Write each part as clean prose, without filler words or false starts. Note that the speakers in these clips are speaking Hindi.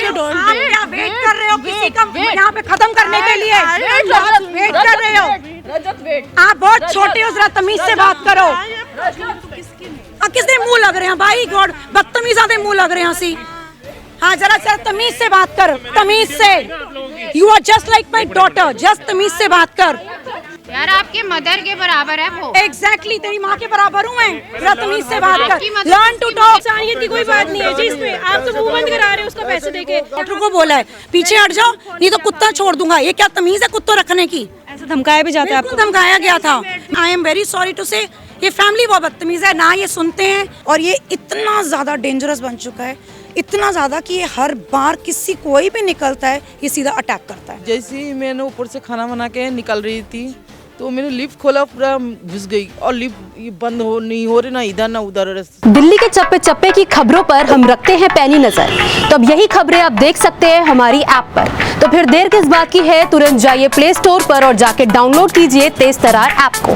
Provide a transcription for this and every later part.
you don't आप क्या वेट कर रहे हो किसी का यहाँ पे खत्म करने के लिए? वेट कर रहे हो? रजत वेट। आप बहुत छोटे हो, जरा तमीज से बात करो। किसने मुंह लग रहे हैं भाई? गॉड, बदतमीज आते मुंह लग रहे हैं सी। हाँ, जरा तमीज से बात कर, तमीज से। You are just like my daughter, just तमीज से बात कर। यार आपके मदर के बराबर है वो। एग्जैक्टली, तेरी माँ के बराबर हूँ मैं। जरा तमीज से बात कर। Learn to talk. इंसानियत की कोई बात नहीं है जी इसमें। आप तो मुंह बंद करा रहे हो उसका पैसे देके। डॉक्टर को बोला है पीछे हट जाओ, नहीं तो कुत्ता छोड़ दूंगा। ये क्या तमीज है कुत्तों रखने की? ऐसे धमकाया भी जाता है आपको? धमकाया गया था। I am very sorry to say, ये फैमिली बहुत बदतमीज है ना, ये सुनते हैं। और ये इतना ज्यादा डेंजरस बन चुका है, इतना ज्यादा कि ये हर बार किसी कोई भी निकलता है ये सीधा अटैक करता है। जैसे ही मैंने ऊपर से खाना बना के निकल रही थी तो मैंने लिफ्ट खोला, पूरा घुस गई और लिफ्ट बंद नहीं हो रही, ना इधर ना उधर। दिल्ली के चप्पे चप्पे की खबरों पर हम रखते हैं पैनी नजर, तो अब यही खबरें आप देख सकते हैं हमारी ऐप पर। तो फिर देर किस बात की है, तुरंत जाइए प्ले स्टोर पर और जाके डाउनलोड कीजिए तेज तरार ऐप को।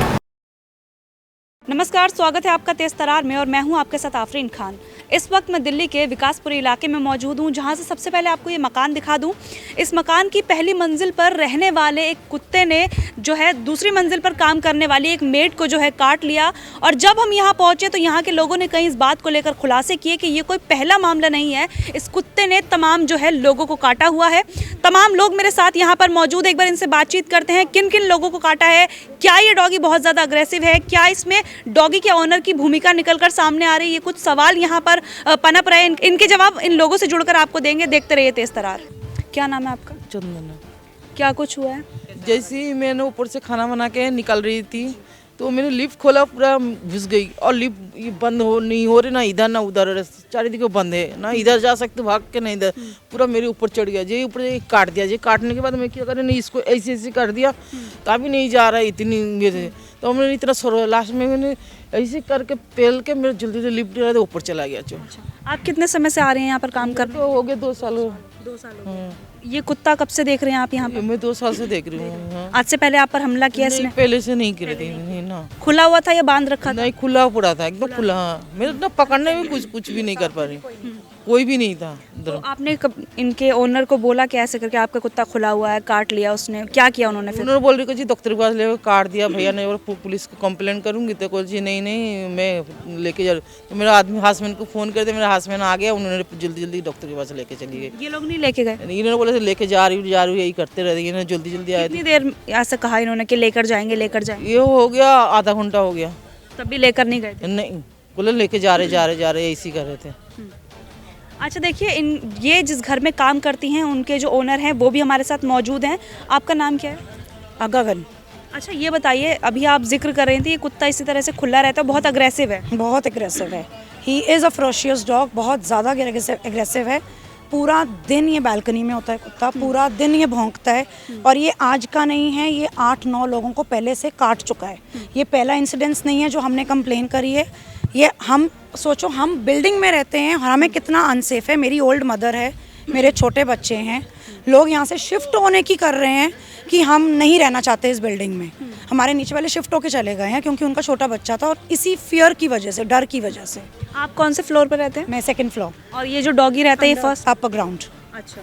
नमस्कार, स्वागत है आपका तेज तरार में और मैं हूं आपके साथ आफरीन खान। इस वक्त मैं दिल्ली के विकासपुरी इलाके में मौजूद हूं, जहां से सबसे पहले आपको ये मकान दिखा दूं। इस मकान की पहली मंजिल पर रहने वाले एक कुत्ते ने जो है दूसरी मंजिल पर काम करने वाली एक मेड को जो है काट लिया। और जब हम यहां पहुंचे तो यहां के लोगों ने कहीं इस बात को लेकर खुलासे किए कि ये कोई पहला मामला नहीं है, इस कुत्ते ने तमाम जो है लोगों को काटा हुआ है। तमाम लोग मेरे साथ यहाँ पर मौजूद, एक बार इनसे बातचीत करते हैं। किन किन लोगों को काटा है, क्या ये डॉगी बहुत ज़्यादा अग्रेसिव है, क्या इसमें डॉगी के ओनर की भूमिका निकलकर सामने आ रही है, ये कुछ सवाल यहाँ पर पनप रहे हैं। इनके जवाब इन लोगों से जुड़कर आपको देंगे। देखते रहिए तेज तरार। क्या नाम है आपका? चंदन। क्या कुछ हुआ है? जैसे ही मैंने ऊपर से खाना बना के निकल रही थी तो मैंने लिफ्ट खोला, पूरा घुस गई और लिफ्ट बंद नहीं हो रही, ना इधर ना उधर। चारिदिक बंद है, ना इधर जा सकते भाग के, ना इधर। पूरा मेरे ऊपर चढ़ गया जी, ऊपर काट दिया जी। काटने के बाद मैं क्या करें, नहीं इसको ऐसे ऐसे कर दिया तो अभी नहीं जा रहा है इतनी मेरे। तो मैंने इतना सर लास्ट में मैंने ऐसे करके पेल के मेरे जल्दी से लिफ्ट गिरा, ऊपर चला गया। आप कितने समय से आ रहे हैं यहाँ पर काम करने? तो हो गए 2 साल। 2 साल। ये कुत्ता कब से देख रहे हैं आप यहाँ पर? मैं 2 साल से देख रही हूँ। आज से पहले आप पर हमला किया इसने? पहले से नहीं करे थे ना। खुला हुआ था या बांध रखा था? नहीं, खुला पड़ा था एकदम खुला। मेरे ना पकड़ने में कुछ भी नहीं कर पा रही, कोई भी नहीं था। तो आपने इनके ओनर को बोला कि ऐसे करके आपका कुत्ता खुला हुआ है, काट लिया उसने, क्या किया उन्होंने फिर? उन्होंने बोल रही जी डॉक्टर के पास ले काट दिया भैया ने, और पुलिस को कंप्लेंट करूंगी। तो बोल जी नहीं मैं लेके जा। तो मेरा आदमी हस्बैंड को फोन कर दिया, मेरा हस्बैंड आ गया, उन्होंने जल्दी डॉक्टर के पास लेके चली गई। ये लोग नहीं लेके गए? इन्होंने बोला लेके जा रही हूँ, यही करते रहते। इन्होंने जल्दी आए। कितनी देर ऐसा कहा इन्होंने कि लेकर जाएंगे? ये हो गया आधा घंटा हो गया, तब भी लेकर नहीं गए? नहीं, बोले लेके जा रहे ऐसे कर रहे थे। अच्छा, देखिए ये जिस घर में काम करती हैं उनके जो ओनर हैं वो भी हमारे साथ मौजूद हैं। आपका नाम क्या है? गगन। अच्छा, ये बताइए, अभी आप जिक्र कर रहे थे ये कुत्ता इसी तरह से खुला रहता है, बहुत अग्रेसिव है। बहुत एग्रेसिव है। ही इज़ अ फरोशियस डॉग, बहुत ज़्यादा एग्रेसिव है। पूरा दिन ये बालकनी में होता है कुत्ता, पूरा दिन ये भौंकता है। और ये आज का नहीं है, ये 8-9 लोगों को पहले से काट चुका है। ये पहला इंसिडेंस नहीं है जो हमने कंप्लेन करी है। ये हम सोचो, हम बिल्डिंग में रहते हैं, हमें कितना अनसेफ है। मेरी ओल्ड मदर है, मेरे छोटे बच्चे हैं, लोग यहाँ से शिफ्ट होने की कर रहे हैं कि हम नहीं रहना चाहते इस बिल्डिंग में। हमारे नीचे वाले शिफ्ट होके चले गए हैं क्योंकि उनका छोटा बच्चा था, और इसी फियर की वजह से, डर की वजह से। आप कौन से फ्लोर पर रहते हैं? मैं 2nd फ्लोर। और ये जो डॉगी रहता है ये फर्स्ट? Upper ground. अच्छा,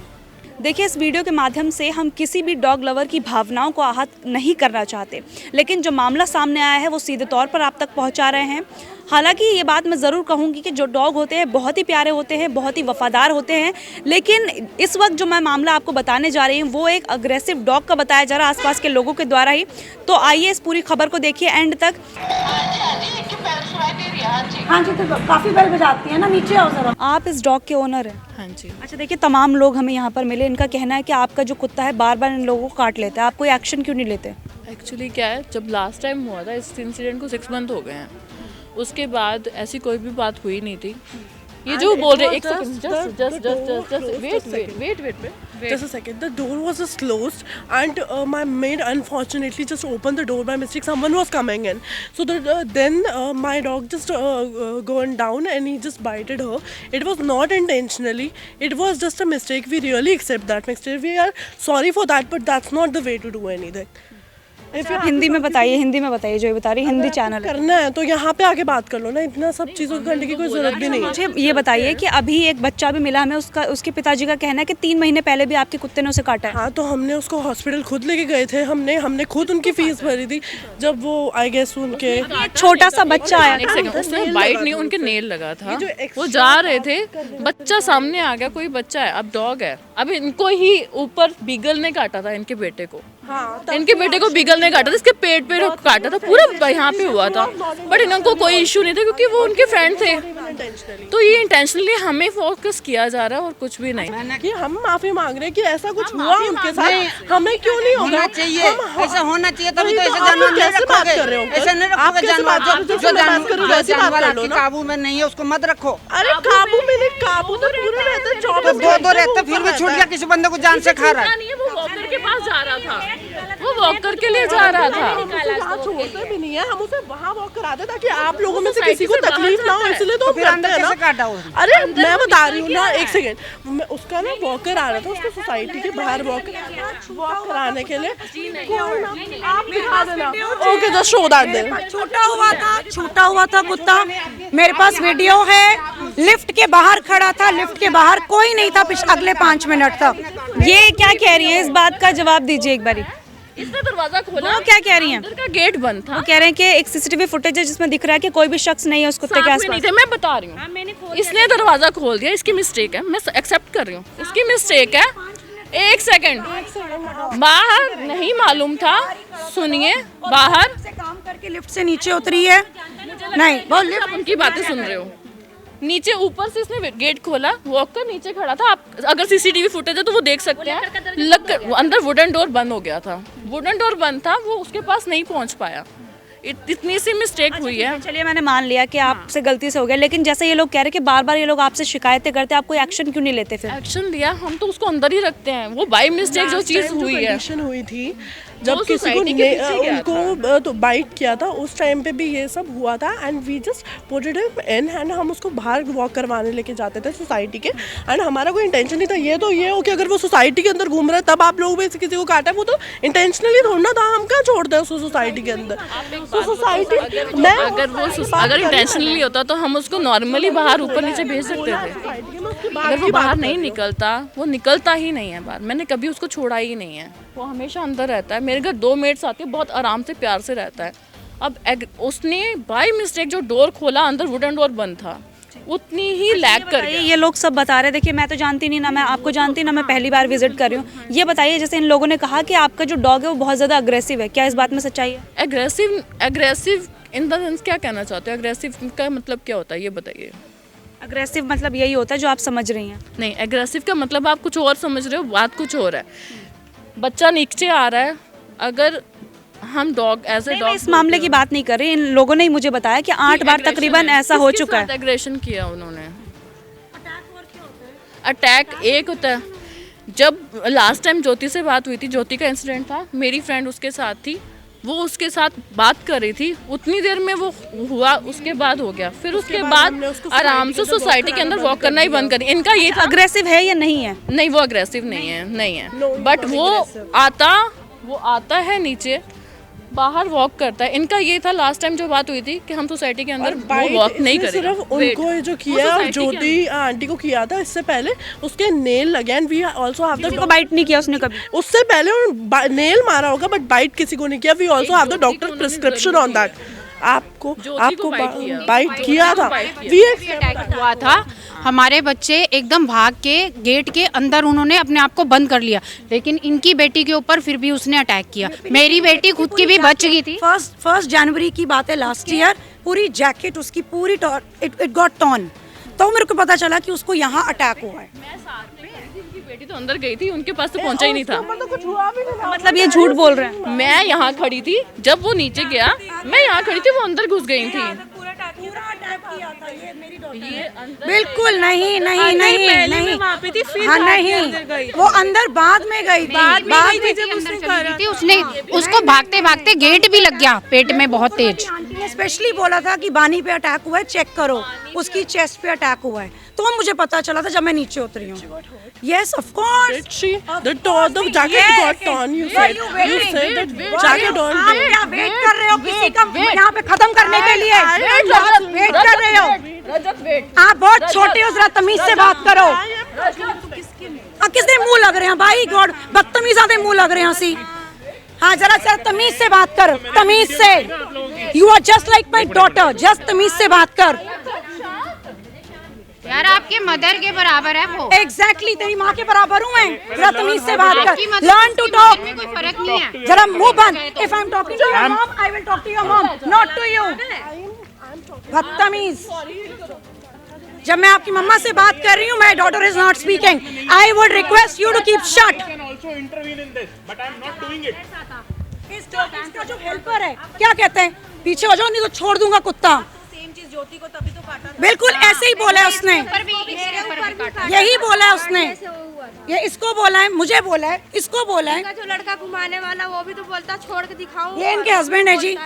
देखिए, इस वीडियो के माध्यम से हम किसी भी डॉग लवर की भावनाओं को आहत नहीं करना चाहते, लेकिन जो मामला सामने आया है वो सीधे तौर पर आप तक पहुंचा रहे हैं। हालांकि ये बात मैं ज़रूर कहूँगी कि जो डॉग होते हैं बहुत ही प्यारे होते हैं, बहुत ही वफादार होते हैं, लेकिन इस वक्त जो मैं मामला आपको बताने जा रही हूँ वो एक अग्रेसिव डॉग का बताया जा रहा है आसपास के लोगों के द्वारा ही। तो आइए इस पूरी खबर को देखिए एंड तक। हाँ जी, तो काफ़ी बेल बजाती है ना, नीचे आओ जरा। आप इस डॉग के ओनर हैं? हाँ जी। अच्छा, देखिए, तमाम लोग हमें यहाँ पर मिले, इनका कहना है कि आपका जो कुत्ता है बार बार इन लोगों को काट लेता है, आप कोई एक्शन क्यों नहीं लेते? एक्चुअली क्या है, जब लास्ट टाइम हुआ था इस इंसिडेंट को 6 मंथ हो गए हैं, उसके बाद ऐसी कोई भी बात हुई नहीं थी। ये जो बोल रहे, एक second, just a second. The door was just closed, and my maid unfortunately just opened the door by mistake. Someone was coming in, so then my dog just gone down and he just bited her. It was not intentionally. It was just a mistake. We really accept that mistake. We are sorry for that, but that's not the way to do anything. Hindi में बताइए, हिंदी में बताइए जो ये बता रही है, हिंदी चैनल है। करना है तो यहाँ पे आके बात कर लो ना, इतना सब चीज़ों करने की कोई ज़रूरत भी नहीं है। मुझे ये बताइए कि अभी एक बच्चा भी मिला हमें, उसका उसके पिताजी का कहना है कि 3 महीने पहले भी आपके कुत्ते ने उसे काटा है। हाँ, तो हमने उसको हॉस्पिटल खुद लेके गए थे, हमने खुद उनकी फीस भरी थी जब वो आई गेस उनके छोटा सा बच्चा आया एक सेकंड, उसने बाइट नहीं, उनके नेल लगा था। वो जा रहे थे, बच्चा सामने आ गया, कोई बच्चा है, अब डॉग है, अब इनको ही ऊपर बीगल ने काटा था, इनके बेटे को। हाँ, इनके बेटे को बीगल ने काटा था, इसके पेट पे काटा था, पूरा यहाँ पे हुआ था, बट इनको कोई इशू नहीं था क्योंकि वो उनके फ्रेंड थे। तो ये इंटेंशनली हमें फोकस किया जा रहा है और कुछ भी नहीं। कि हम माफी मांग रहे हैं कि ऐसा कुछ हुआ उनके साथ, हमें क्यों नहीं होगा चाहिए, ऐसा होना चाहिए, तभी तो ऐसे आप जानवर नहीं कैसे बात रखोगे। कर रहे हो? ऐसे नहीं आप रखोगे कैसे बात कर रहे हो? जो जैसे मैं बात कर रही हूँ वैसे बात जानवर कर लो आपके ना। काबू में नहीं है उसको मत रखो। अरे काबू में नहीं, काबू तो पूरा रहता है, तो 24 दो रहता फिर भी छूट गया, किसी बंदे को जान से खा रहा है। नहीं, वो वॉकर के पास जा रहा था, वो वॉकर के लिए जा रहा था। यहाँ छोड़ते भी नहीं है, हम उसे वहाँ वॉक कराते ताकि आप लोगों में से किसी को तकलीफ ना हो, इसलिए तो हम करते हैं ना। काटा अरे मैं बता रही हूँ ना, एक सेकेंड, उसका ना वॉकर आ रहा था, उसको सोसाइटी के बाहर वॉक कराने के लिए। आप दिखा देना, okay just show that then. छूटा हुआ था कुत्ता, मेरे पास वीडियो है। लिफ्ट के बाहर खड़ा था, लिफ्ट के बाहर कोई नहीं था अगले 5 मिनट तक। ये क्या कह रही है, इस बात का जवाब दीजिए एक बारी। इसने दरवाजा खोला, वो क्या कह रही हैं? अंदर का गेट बंद था। वो कह रहे हैं कि एक सीसीटीवी फुटेज है जिसमें दिख रहा है कि कोई भी शख्स नहीं है उस कुत्ते के साथ में नहीं आसपास। थे, मैं बता रही हूँ। इसने दरवाजा खोल दिया, इसकी मिस्टेक है, मैं एक्सेप्ट कर रही हूँ, इसकी मिस्टेक है। एक सेकंड, बाहर नहीं मालूम था, सुनिए, बाहर से काम करके लिफ्ट से नीचे उतरी है, नहीं वो आप उनकी बातें सुन रहे हो। नीचे ऊपर से इसने गेट खोला, वॉक कर नीचे खड़ा था। आप अगर सीसीटीवी फुटेज है तो वो देख सकते हैं, लग कर अंदर वुडन डोर बंद हो गया था, वुडन डोर बंद था, वो उसके पास नहीं पहुंच पाया। इतनी सी मिस्टेक हुई है। चलिए मैंने मान लिया कि आपसे गलती से हो गया, लेकिन जैसे ये लोग कह रहे हैं कि बार बार ये लोग आपसे शिकायतें करते हैं, आप कोई एक्शन क्यों नहीं लेते फिर? एक्शन लिया, हम तो उसको अंदर ही रखते हैं। वो बाई मिस्टेक जो चीज़ हुई है, कंडीशन हुई थी जब वो किसी को society के पीछे गया उनको तो बाइट किया था, उस टाइम पे भी ये सब हुआ था। And we just put it in and हम उसको बाहर वॉक करवाने लेके जाते थे सोसाइटी के। एंड हमारा कोई इंटेंशन नहीं था। ये तो ये हो कि अगर वो सोसाइटी के अंदर घूम रहा है तब आप लोगों में से किसी को काटा है, वो तो इंटेंशनली थोड़ा था। हम कहाँ छोड़ते हैं उसको सोसाइटी के अंदर? तो सोसाइटी अगर इंटेंशनली होता तो हम उसको नॉर्मली बाहर ऊपर नीचे भेज सकते थे। अगर वो बाहर नहीं निकलता, वो निकलता ही नहीं है बाहर, मैंने कभी उसको छोड़ा ही नहीं है, वो हमेशा अंदर रहता है। मेरे घर 2 मेट्स आती है, बहुत आराम से प्यार से रहता है। अब उसने बाय मिस्टेक जो डोर खोला, अंदर वुडन डोर बंद था, उतनी ही लैग कर गया। ये लोग सब बता रहे, देखिए मैं तो जानती नहीं ना, मैं आपको जानती ना, मैं पहली बार विजिट कर रही हूँ। ये बताइए, जैसे इन लोगों ने कहा कि आपका जो डॉग है वो बहुत ज़्यादा अग्रेसिव है, क्या इस बात में सच्चाई है? एग्रेसिव इन द सेंस क्या कहना चाहते हो? एग्रेसिव का मतलब क्या होता है ये बताइए। अग्रेसिव मतलब यही होता है जो आप समझ रही हैं। नहीं, एग्रेसिव का मतलब आप कुछ और समझ रहे हो, बात कुछ और है। बच्चा नीचे आ रहा है, अगर हम डॉग एज ए मैं डॉग इस मामले की बात नहीं कर रही, इन लोगों ने ही मुझे बताया कि 8 बार तकरीबन ऐसा हो चुका है। एग्रेशन किया उन्होंने। अटैक एक होता है, जब लास्ट टाइम ज्योति से बात हुई थी, ज्योति का इंसिडेंट था, मेरी फ्रेंड उसके साथ थी, वो उसके साथ बात कर रही थी, उतनी देर में वो हुआ, उसके बाद हो गया। फिर उसके बाद आराम से सोसाइटी के अंदर वॉक करना ही बंद कर। इनका ये था, अग्रेसिव है या नहीं है? नहीं वो अग्रेसिव नहीं है, नहीं है, बट वो आता है नीचे, बाहर वॉक करता है। इनका ये था लास्ट टाइम जो बात हुई थी कि हम सोसाइटी के अंदर वो वॉक नहीं करेंगे। सिर्फ उनको जो किया और ज्योति आंटी को किया था, इससे पहले उसके नेल लगे and we also have the bite नहीं किया उसने कभी। उससे पहले नेल मारा होगा बट बाइट किसी को नहीं किया। We also have the doctor prescription on that. आपको बाइट किया था। अटैक हुआ था, हमारे बच्चे एकदम भाग के गेट के अंदर उन्होंने अपने आप को बंद कर लिया, लेकिन इनकी बेटी के ऊपर फिर भी उसने अटैक किया। मेरी बेटी खुद की भी बच गई थी। फर्स्ट जनवरी की बात है लास्ट ईयर, पूरी जैकेट उसकी पूरी इट गॉट टॉर्न, तो मेरे को पता चला कि उसको यहाँ अटैक हुआ है। मैं साथ में उनकी बेटी तो अंदर गई थी, उनके पास तो पहुंचा ही नहीं था। मतलब ये झूठ बोल रहे हैं। मैं यहाँ खड़ी थी, जब वो नीचे गया मैं यहाँ खड़ी थी, वो अंदर घुस गई थी। बिल्कुल नहीं नहीं नहीं नहीं, हाँ नहीं, वो अंदर बाद में गई थी। उसने उसको भागते भागते गेट भी लग गया पेट में बहुत तेज। स्पेशली बोला था कि बानी पे अटैक हुआ है, चेक करो, उसकी चेस्ट पे अटैक हुआ है। तो मुझे पता चला था जब मैं नीचे उतरी हूँ। Yes, of course. Did she? The jacket Yes. got torn. You said. You said that jacket torn. आप क्या वेट कर रहे हो किसी का यहाँ पे खत्म करने के लिए? वेट कर रहे हो? आप बहुत छोटे हो, जरा तमीज से बात करो। किसने मुंह लग रहे हैं भाई? गॉड, बदतमीज आते मुंह लग रहे हैं सी। हाँ, जरा तमीज से बात कर, तमीज से। You are just like my daughter. Just तमीज से बात कर। यार आपके मदर के बराबर है वो। Exactly, तेरी माँ के बराबर हूँ मैं। जरा तमीज से बात कर। आपकी मदर Learn to की talk. मदर में कोई फर्क नहीं है। जरा मुंह बंद। If I'm talking to your mom, I will talk to your mom, not to you. बदतमीज। जब मैं आपकी मम्मा से बात कर रही हूँ, my daughter is not speaking. I would request you to keep shut. इसका जो हेल्पर है, क्या कहते हैं? पीछे हो जाओ नहीं तो छोड़ दूंगा कुत्ता। बिल्कुल ऐसे ही बोला है उसने, यही बोला है उसने। ये इसको बोला है, मुझे बोला है, इसको बोला है। जो लड़का घुमाने वाला वो भी तो बोलता छोड़ के दिखाऊं। ये इनके हस्बैंड है जी।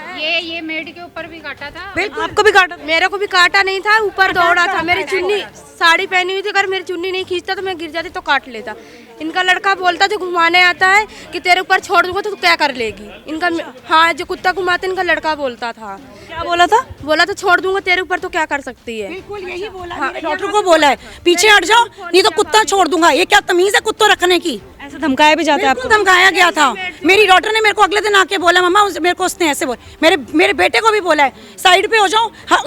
ये मेड के ऊपर भी काटा था। बिल्कुल, आपको भी काटा? मेरे को भी काटा नहीं था, ऊपर दौड़ा था। मेरी चुन्नी साड़ी पहनी हुई थी, अगर मेरी चुन्नी नहीं खींचता तो मैं गिर जाती तो काट लेता। इनका लड़का बोलता जो घुमाने आता है कि तेरे ऊपर छोड़ दूंगा तो तू क्या कर लेगी। इनका हाँ, जो कुत्ता घुमाते इनका लड़का बोलता था। क्या बोला था? बोला तो छोड़ दूंगा तेरे ऊपर तो क्या कर सकती है। बिल्कुल यही बोला है, मेरे डॉक्टर को बोला है पीछे हट जाओ नहीं तो कुत्ता छोड़ दूंगा। ये क्या तमीज है कुत्तों रखने की? ऐसे धमकाया भी जाता है आपको? धमकाया गया था। मेरी डॉटर ने मेरे को अगले दिन आके बोला, मम्मा मेरे को उसने ऐसे बोला। मेरे बेटे को भी बोला है साइड पे हो जाओ। हाँ,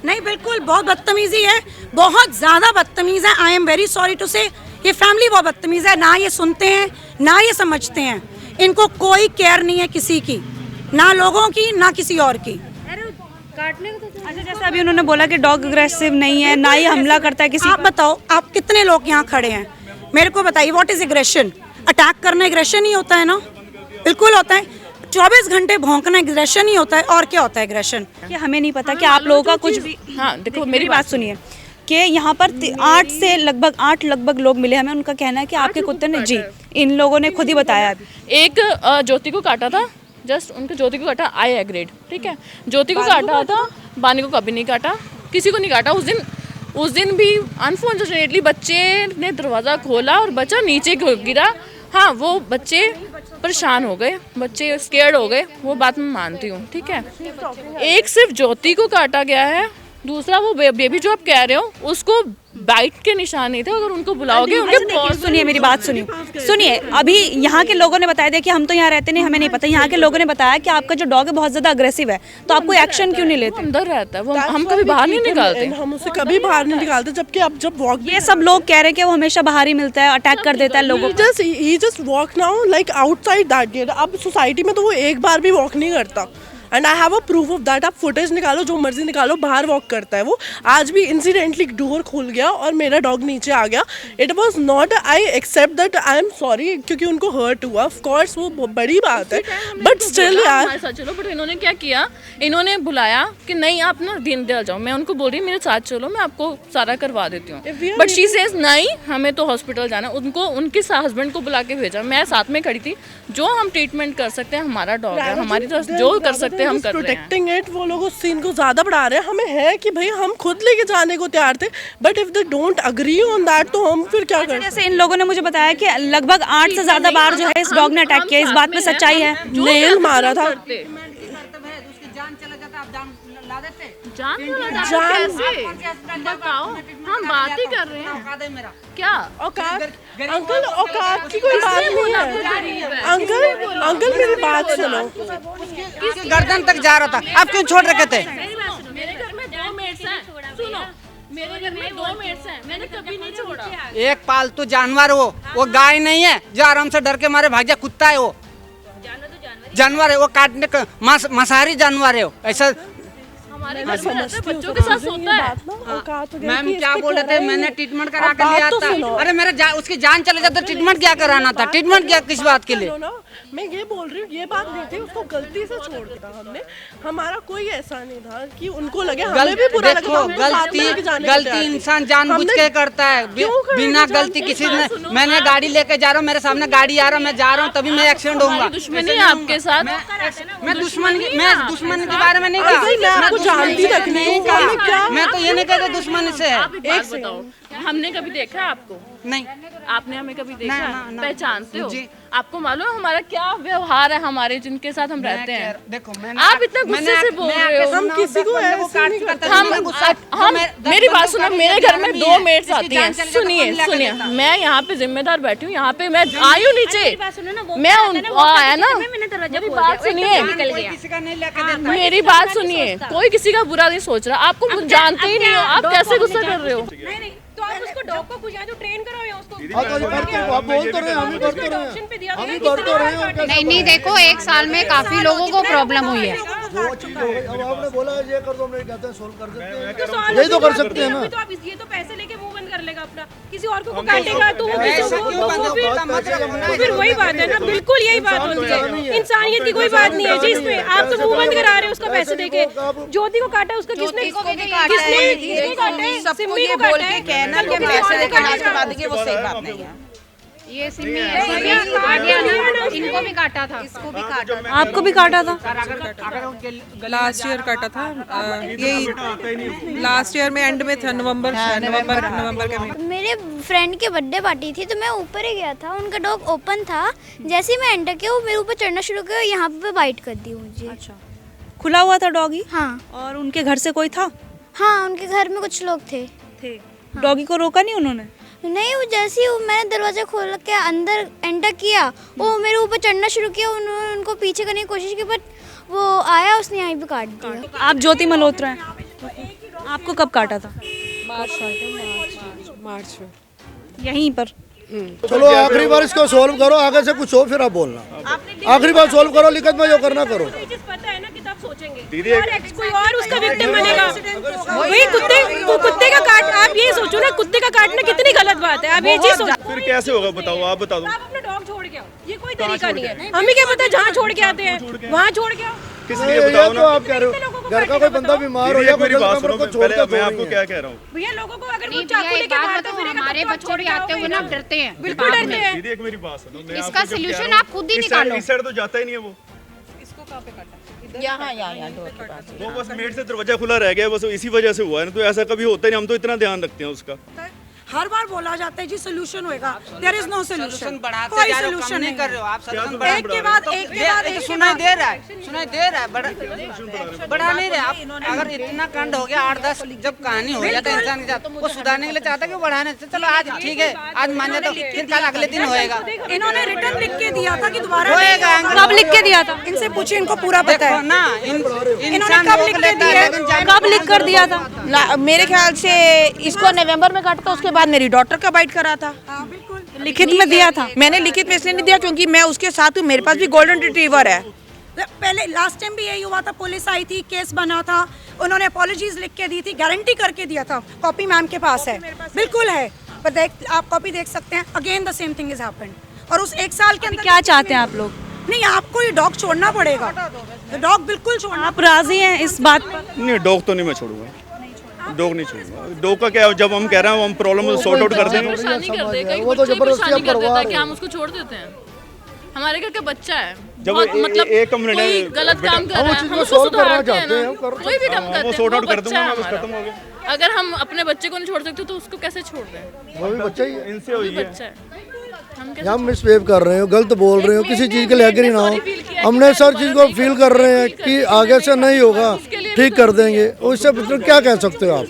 नहीं बिल्कुल बहुत बदतमीजी है, बहुत ज्यादा बदतमीज है। I am very sorry to say, ये फैमिली बहुत बदतमीज है। ना ये सुनते हैं ना ये समझते हैं, इनको कोई केयर नहीं है किसी की, ना लोगों की ना किसी और की। अच्छा, जैसे अभी उन्होंने बोला कि डॉग अग्रेसिव नहीं है, ना ही हमला करता है किसी। आप बताओ, आप कितने लोग यहाँ खड़े हैं, मेरे को बताइए व्हाट इज एग्रेशन? अटैक करना एग्रेशन ही होता है ना? बिल्कुल होता है। 24 घंटे भौंकना एग्रेशन ही होता है। और क्या होता है एग्रेशन? कि हमें नहीं पता कि आप लोगों का कुछ भी। हाँ देखो मेरी बात सुनिए कि यहाँ पर 8 लगभग लोग मिले हमें। उनका कहना है कि आपके कुत्ते ने, जी इन लोगों ने खुद ही बताया अभी। एक ज्योति को काटा था, जस्ट उनके ज्योति को काटा, आई एग्रीड, ठीक है। ज्योति को काटा था, बानी को कभी नहीं काटा, किसी को नहीं काटा। उस दिन भी अनफॉर्चुनेटली बच्चे ने दरवाज़ा खोला और बच्चा नीचे गिरा। हाँ, वो बच्चे परेशान हो गए, बच्चे स्केर्ड हो गए, वो बात मैं मानती हूँ, ठीक है। एक सिर्फ ज्योति को काटा गया है, दूसरा वो बेबी जो आप कह रहे हो उसको बाइट के निशान नहीं थे। अगर उनको बुलाओगे उनके पास। सुनिए मेरी बात सुनिए। अभी यहाँ के लोगों ने बताया, देखिए हम तो यहाँ रहते नहीं, हमें नहीं पता। यहाँ के लोगों ने बताया कि आपका जो डॉग है बहुत ज्यादा अग्रेसिव है, तो आप कोई एक्शन क्यों नहीं लेते? अंदर रहता है वो, हम कभी बाहर नहीं निकालते। हम उसे कभी बाहर नहीं निकालते, जबकि अब जब वॉक ये सब लोग कह रहे हैं कि वो हमेशा बाहर ही मिलता है, अटैक कर देता है लोगों को। he just walk now like outside that gate। अब सोसाइटी में तो वो एक बार भी वॉक नहीं करता। And I have a proof of that. आप फुटेज निकालो, जो मर्जी निकालो, बाहर वॉक करता है वो। आज भी इंसिडेंटली डोर खुल गया और मेरा डॉग नीचे आ गया। It was not, I accept that, I am sorry क्योंकि उनको हर्ट हुआ, ऑफ कोर्स वो बड़ी बात है, बट स्टिल यार। चलो, बट इन्होंने क्या किया, इन्होंने बुलाया कि नहीं आप ना दिन दे जाओ। मैं उनको बोल रही मेरे साथ चलो, मैं आपको सारा करवा देती हूँ, बट शी सेज नहीं हमें तो हॉस्पिटल जाना। उनको उनके हस्बैंड को बुला के भेजा, मैं साथ में खड़ी थी। जो हम ट्रीटमेंट कर सकते हैं, हमारा डॉग है, हमारी तरफ जो कर सकते हैं हम कर रहे हैं। प्रोटेक्टिंग इट, वो लोग उस सीन को ज्यादा बढ़ा रहे हैं। हमें है कि भाई हम खुद लेके जाने को तैयार थे, but if they don't agree on that तो हम फिर क्या करें? जैसे इन लोगों ने मुझे बताया कि लगभग 8 से ज्यादा बार जो है इस डॉग ने अटैक किया। इस बात में सच्चाई है? नेल मारा था। बताओ, हम बात ही कर रहे हैं क्या? औकात अंकल, औकात की कोई बात नहीं है। अंकल मेरी बात सुनो। गर्दन तक जा रहा था, आप क्यों छोड़ रखे थे? मेरे घर में 2 मेड्स हैं, सुनो, मेरे घर में 2 मेड्स हैं, मैंने कभी नहीं छोड़ा। एक पालतू जानवर वो गाय नहीं है जो आराम से डर के मारे भाग जाए। कुत्ता है वो, जानवर है वो, काटने का मांसाहारी जानवर है वो। ऐसा हमारे घर में रहता है, बच्चों के साथ सोता है। मैम क्या बोल रहे थे? मैंने ट्रीटमेंट करा के लिया था। अरे मेरे उसकी जान चले जाए तो ट्रीटमेंट क्या कराना था? ट्रीटमेंट क्या किस बात के लिए? मैं ये बोल रही हूँ, ये बात नहीं थी, उसको गलती से छोड़ दिया हमने। हमारा कोई ऐसा नहीं था कि उनको लगे, हमें भी बुरा लगा। देखो, गलती इंसान जानबूझ के करता है, बिना गलती किसी ने। मैंने गाड़ी लेके जा रहा हूँ, मेरे सामने गाड़ी आ रहा, मैं जा रहा हूँ, तभी मैं एक्सीडेंट होऊंगा। दुश्मनी है आपके साथ? मैं दुश्मन के बारे में नहीं कहा। जानती तक नहीं हूँ, हमने क्या मैं तो ये नहीं कहता दुश्मनी से है। आप एक बात बताओ, हमने कभी देखा है आपको? नहीं, आपने हमें कभी देखा है? ना। पहचानते हो? जी। आपको मालूम है हमारा क्या व्यवहार है हमारे जिनके साथ हम रहते हैं? देखो आप इतना गुस्से से बोल रहे हो। हम किसी को ऐसे नहीं करते। हम मेरी बात सुनो, मेरे घर में 2 मेड्स आती हैं। सुनिए, मैं यहाँ पे जिम्मेदार बैठी हूँ, यहाँ पे मैं आई हूँ नीचे, मैं आया ना, मेरी बात सुनिए, मेरी बात सुनिए, कोई किसी का बुरा नहीं सोच रहा, आपको जानते ही नहीं हो, आप कैसे गुस्सा कर रहे हो? तो आप उसको डॉग को बुझा दो, ट्रेन करो या उसको आप बोल तो रहे हैं, हम ही कर तो रहे हैं, हम ही कर तो रहे हैं। नहीं देखो, 1 साल में काफी लोगों को प्रॉब्लम हुई है। वो चीज हो गई। अब आपने बोला ये कर दो, हम नहीं कहते हैं सोल्व कर देते हैं, यही तो कर सकते हैं ना। तो आप ये तो पैसे लेके मुंह बंद कर लेगा अपना, किसी और को काटेगा तो वो फिर वही बात है ना, बिल्कुल यही बात होती है। इंसानियत की कोई बात नहीं है जी इसमें। आप तो मुंह बंद करा रहे हो उसका पैसे देके। ज्योति को काटा उसका किसने काटा है? सिम्मी को काटा है, कहना कि पैसे देके इलाज करवा देंगे, वो सही बात नहीं है। ये सिम्मी इनको भी काटा था, इसको भी काटा था, आपको भी काटा था? लास्ट ईयर काटा था, यही लास्ट ईयर में एंड में था, नवंबर के महीने। मेरे फ्रेंड के बर्थडे पार्टी थी तो मैं ऊपर ही गया था, उनका डॉग ओपन था, जैसे ही मैं एंटर किया वो मेरे ऊपर चढ़ना शुरू किया, यहाँ पे बाइट कर दी मुझे। अच्छा, खुला हुआ था डॉगी? हाँ। और उनके घर से कोई था? हाँ, उनके घर में कुछ लोग थे। डॉगी को रोका नहीं उन्होंने? नहीं, वो जैसे ही मैंने दरवाजा खोल के अंदर एंटर किया, वो मेरे ऊपर चढ़ना शुरू किया, उन्होंने उनको पीछे करने की कोशिश की, बट वो आया, उसने यहाँ भी काट दिया। आप ज्योति मल्होत्रा हैं, आपको कब काटा था? मार्च में यहीं पर? चलो आखिरी बार इसको सोल्व करो, आगे से कुछ हो फिर आप बोलना। आखिरी बार सोल्व करो, लिखत में जो करना करो। पता है ना कि तब सोचेंगे और कोई और उसका विक्टिम बनेगा। वही कुत्ते का काट, आप ये सोचो ना, कुत्ते का काटना कितनी गलत बात है। आप ये चीज सोचो, फिर कैसे होगा बताओ, आप बता दो। आप अपना डॉग छोड़ के आओ, ये कोई तरीका नहीं है। हमें क्या पता, जहाँ छोड़ के आते हैं वहाँ छोड़ के आओ। किस लिए बताओ ना? आप कह रहे हो घर का कोई बंदा बीमार हो या मेरी बात सुनो, पहले मैं आपको क्या कह रहा हूँ। भैया लोगों को अगर कोई चाकू लेके मारता फिरेगा, हमारे बच्चे भी आते हुए ना डरते हैं, बिल्कुल डरते हैं। दीदी एक मेरी बात सुनो, इसका सोल्यूशन आप खुद ही निकालो। इस साइड तो जाता ही नहीं है वो, यहाँ वो बस मेड से दरवाजा खुला रह गया, बस इसी वजह से हुआ है ना। तो ऐसा कभी होता ही नहीं, हम तो इतना ध्यान रखते हैं उसका। हर बार बोला जाता है जी सोल्यूशन होगा, देयर इज नो सोल्यूशन, बढ़ाते कोई जा रहे हो, सोल्यूशन कम नहीं नहीं कर रहे हो आप। एक के बाद एक सुनाई दे रहा है, बढ़ा नहीं रहे आप। अगर इतना कांड हो गया 8-10, जब कहानी हो जाता है इंसान के साथ, वो सुधारने के लिए चाहता है कि बढ़ाने से, चलो आज ठीक है, आज मान जाता, फिर कल अगले दिन होएगा। इन्होंने रिटर्न लिख के दिया था कि दोबारा होएगा। कब लिख के दिया था? इनसे पूछिए, इनको पूरा पता है ना, इंसान कब लिख के दिया, कब लिख कर दिया था? मेरे ख्याल से इसको नवंबर में काटा था, उसके बाद मेरी डॉटर का बाइट करा था। लिखित में दिया था? मैंने लिखित में इसलिए नहीं दिया क्योंकि मैं उसके साथ हूँ, मेरे पास भी गोल्डन रिट्रीवर है। पहले लास्ट टाइम भी यही हुआ था, पुलिस आई थी, केस बना था, उन्होंने अपॉलॉजीज लिख के दी थी, गारंटी करके दिया था, कॉपी मैम के पास है, बिल्कुल है, पर आप कॉपी देख सकते हैं। Again the same thing is happened. और उस 1 साल के अंदर क्या चाहते हैं आप लोग? नहीं, आपको ये डॉग छोड़ना पड़ेगा, डॉग बिल्कुल छोड़ना। आप राजी हैं इस बात पर? नहीं, डॉग तो नहीं मैं छोड़ूंगा, डॉग नहीं छोड़ूंगा। डॉग का क्या है, जब हम कह रहे हैं हम प्रॉब्लम सॉर्ट आउट कर देंगे। वो तो जबरदस्ती आप करवा क्या हम उसको छोड़ देते हैं? हमारे घर का बच्चा है, जब मतलब एक कोई गलत काम कर रहा है, हम उसको सुधारते हैं ना, कोई भी काम करते हैं, सॉर्ट आउट वो कर दूंगा बच्चा मैं, है बस हमारा। खत्म हो गया। अगर हम अपने बच्चे को नहीं छोड़ सकते तो उसको कैसे छोड़ दें? वो भी बच्चा ही है, इनसे हुई है। बच्चा है, हम मिसबिहेव कर रहे हो, गलत बोल रहे हो, किसी चीज़ के लिए एग्री ना हो। हमने सर चीज़ को फील कर रहे हैं कि आगे से नहीं होगा, ठीक कर देंगे, उससे क्या कह सकते हो आप?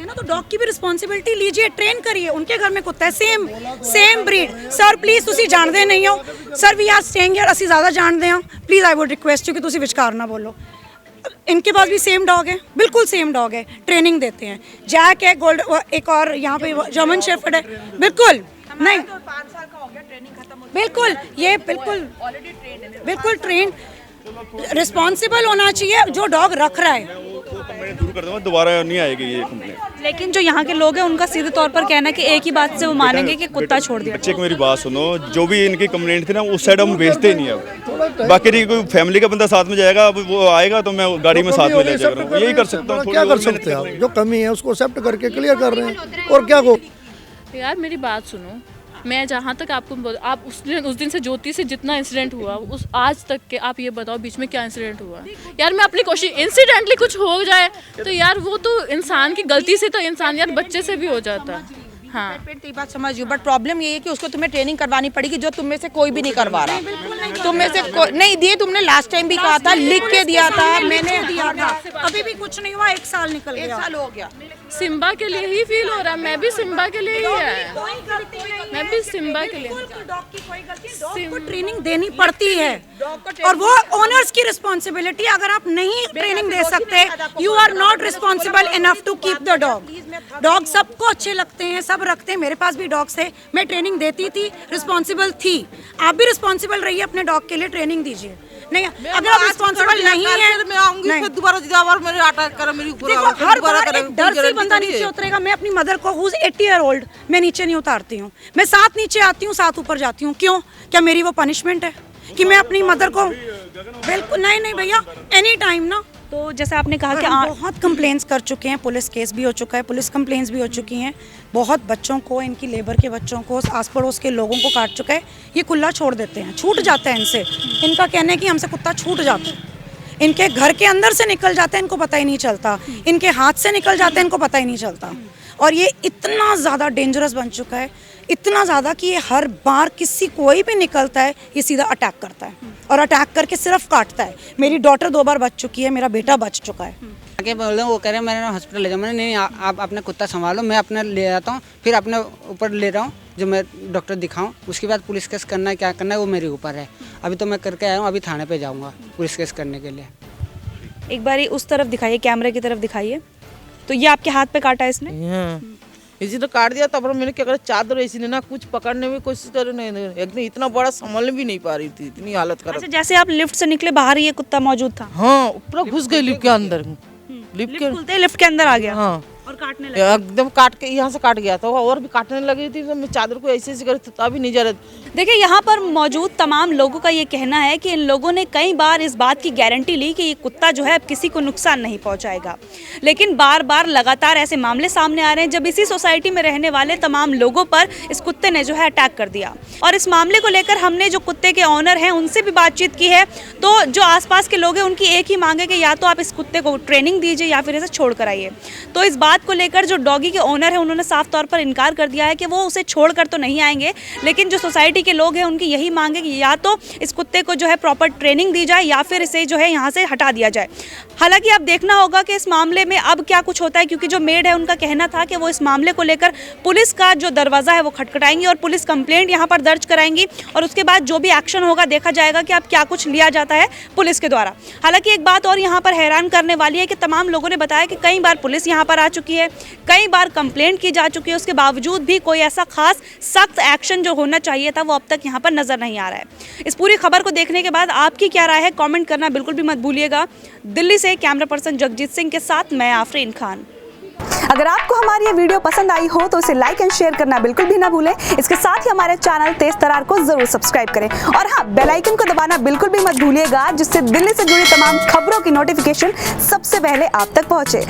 ना तो डॉग की भी रिस्पॉन्सिबिलिटी लीजिए, ट्रेन करिए। उनके घर में कुत्ता है, सेम ब्रीड। सर प्लीज तुसी जानते नहीं हो, sir we are staying here, ਅਸੀਂ ज़्यादा जानते हैं, please I would request you कि तुसी विचकार ना बोलो। इनके पास भी सेम डॉग है, बिल्कुल सेम डॉग है, ट्रेनिंग देते हैं। जैक है, गोल्ड, एक और यहाँ पे जर्मन शेफर्ड है, बिल्कुल नहीं, 5 साल का हो गया, ट्रेनिंग खत्म हो बिल्कुल ये बिल्कुल ट्रेन रिस्पॉन्सिबल होना चाहिए जो डॉग रख रहा है। कंप्लेंट दूर कर दूंगा, दोबारा नहीं आएगी ये कंप्लेंट। लेकिन जो यहाँ के लोग हैं उनका सीधे तौर पर कहना है कि एक ही बात से वो मानेंगे कि कुत्ता छोड़ दिया। बच्चे को मेरी बात सुनो, जो भी इनकी कंप्लेंट थी ना उस साइड हम भेजते नहीं अब। बाकी नहीं, कोई फैमिली का बंदा साथ में जाएगा, अब वो आएगा तो मैं गाड़ी में साथ में ले जाऊंगा, यही कर सकता हूँ। क्या कर सकते हैं आप? जो कमी है उसको एक्सेप्ट करके क्लियर कर रहे हैं, और क्या को। यार मेरी बात सुनो, मैं जहाँ तक आपको आप उस दिन से ज्योति से जितना इंसिडेंट हुआ उस आज तक के आप ये बताओ बीच में क्या इंसिडेंट हुआ यार। मैं अपनी कोशिश इंसिडेंटली कुछ हो जाए तो यार वो तो इंसान की गलती से, तो इंसान यार बच्चे से भी हो जाता है। हाँ ये बात समझ रही हूँ, बट प्रॉब्लम ये है कि उसको तुम्हें ट्रेनिंग करवानी पड़ेगी जो तुम में से कोई भी नहीं करवा रहा। तुम में से कोई नहीं दिए, तुमने लास्ट टाइम भी कहा था, लिख के दिया था, मैंने दिया था, अभी भी कुछ नहीं हुआ, 1 साल निकल गया, 1 साल हो गया। सिम्बा के लिए ही फील हो रहा है, मैं भी सिम्बा के लिए ही है, मैं भी सिम्बा के लिए। डॉग को ट्रेनिंग देनी पड़ती है और वो ओनर्स की रिस्पॉन्सिबिलिटी। अगर आप नहीं ट्रेनिंग दे सकते, you are not responsible enough to keep the dog. Dog सबको अच्छे लगते हैं, सब रखते हैं, मेरे पास भी डॉग्स है, मैं ट्रेनिंग देती थी, रिस्पॉन्सिबल थी। आप भी रिस्पॉन्सिबल रहिए, अपने डॉग के लिए ट्रेनिंग दीजिए। नहीं अगर आप रिस्पॉन्सिबल नहीं है, मैं आऊंगी फिर दोबारा मेरे अटैक करे, मेरी देखो हर बार एक डर से बंदा नीचे उतरेगा। मैं अपनी मदर को हूँ 80 ईयर ओल्ड, मैं नीचे नहीं उतारती हूँ, मैं 7 नीचे आती हूँ, 7 ऊपर जाती हूँ। क्यों? क्या मेरी वो पनिशमेंट है कि मैं अपनी मदर को? बिल्कुल नहीं भैया, एनी टाइम ना। तो जैसे आपने कहा कि बहुत कंप्लेंट्स कर चुके हैं, पुलिस केस भी हो चुका है, पुलिस कंप्लेंट्स भी हो चुकी हैं, बहुत बच्चों को, इनकी लेबर के बच्चों को, आस पड़ोस के लोगों को काट चुका है। ये खुला छोड़ देते हैं, छूट जाता है इनसे। इनका कहना है कि हमसे कुत्ता छूट जाता है, इनके घर के अंदर से निकल जाता है, इनको पता ही नहीं चलता, इनके हाथ से निकल जाता है, इनको पता ही नहीं चलता। और ये इतना ज़्यादा डेंजरस बन चुका है, इतना ज़्यादा कि ये हर बार किसी कोई भी निकलता है ये सीधा अटैक करता है और अटैक करके सिर्फ काटता है। मेरी डॉटर 2 बार बच चुकी है, मेरा बेटा बच चुका है। आगे बोल रहे वो कह रहे हैं मैंने हॉस्पिटल ले जाऊँ, मैंने नहीं आप अपना कुत्ता संभालो, मैं अपना ले आता हूँ, फिर अपने ऊपर ले रहा हूँ जो मैं डॉक्टर दिखाऊँ। उसके बाद पुलिस केस करना है, क्या करना है वो मेरे ऊपर है। अभी तो मैं करके आया हूँ, अभी थाने पे जाऊँगा पुलिस केस करने के लिए। एक बारी उस तरफ दिखाइए, कैमरे की तरफ दिखाइए। तो ये आपके हाथ पे काटा है इसने? इसी तो काट दिया। तब मैंने क्या करा, चादर ऐसी ने ना कुछ पकड़ने में कोशिश करे, नहीं एकदम इतना बड़ा संभलने भी नहीं पा रही थी, इतनी हालत खराब। अच्छा, जैसे आप लिफ्ट से निकले बाहर ये कुत्ता मौजूद था? हाँ, पूरा घुस गई लिफ्ट के अंदर, लिफ्ट के अंदर आ गया। हाँ, और काटने लगा, एकदम काट के यहाँ से काट गया था और भी काटने लगी थी। तो मैं चादर को ऐसे ऐसे करती तभी नहीं जा रहा। देखिए यहाँ पर मौजूद तमाम लोगों का ये कहना है कि इन लोगों ने कई बार इस बात की गारंटी ली कि ये कुत्ता जो है अब किसी को नुकसान नहीं पहुंचाएगा, लेकिन बार बार लगातार ऐसे मामले सामने आ रहे हैं जब इसी सोसाइटी में रहने वाले तमाम लोगों पर इस कुत्ते ने जो है अटैक कर दिया। और इस मामले को लेकर हमने जो कुत्ते के ऑनर हैं उनसे भी बातचीत की है। तो जो आसपास के लोग हैं उनकी एक ही मांग है कि या तो आप इस कुत्ते को ट्रेनिंग दीजिए या फिर इसे छोड़ कर आइए। तो इस बात को लेकर जो डॉगी के ओनर है उन्होंने साफ तौर पर इनकार कर दिया है कि वो उसे छोड़ कर तो नहीं आएंगे, लेकिन जो सोसाइटी के लोग हैं उनकी यही मांग है कि या तो इस कुत्ते को जो है प्रॉपर ट्रेनिंग दी जाए या फिर इसे जो है यहाँ से हटा दिया जाए। हालांकि अब देखना होगा कि इस मामले में अब क्या कुछ होता है, क्योंकि जो मेड है उनका कहना था कि वो इस मामले को लेकर पुलिस का जो दरवाज़ा है वो खटखटाएंगी और पुलिस कंप्लेंट यहाँ पर दर्ज कराएंगी और उसके बाद जो भी एक्शन होगा देखा जाएगा कि अब क्या कुछ लिया जाता है पुलिस के द्वारा। हालांकि एक बात और यहाँ पर हैरान करने वाली है कि तमाम लोगों ने बताया कि कई बार पुलिस यहाँ पर आ चुकी है, कई बार कंप्लेंट की जा चुकी है, उसके बावजूद भी कोई ऐसा खास सख्त एक्शन जो होना चाहिए था वो अब तक यहाँ पर नजर नहीं आ रहा है। इस पूरी खबर को देखने के बाद आपकी क्या राय है, कमेंट करना बिल्कुल भी मत भूलिएगा। दिल्ली से कैमरा पर्सन जगजीत सिंह के साथ मैं आफरीन खान। अगर आपको हमारी ये वीडियो पसंद आई हो तो इसे लाइक एंड शेयर करना बिल्कुल भी ना भूलें। इसके साथ ही हमारे चैनल तेज तरार को जरूर सब्सक्राइब करें और हाँ, बेल आइकन को दबाना बिल्कुल भी मत भूलिएगा, जिससे दिल्ली से जुड़ी तमाम खबरों की नोटिफिकेशन सबसे पहले आप तक पहुंचे।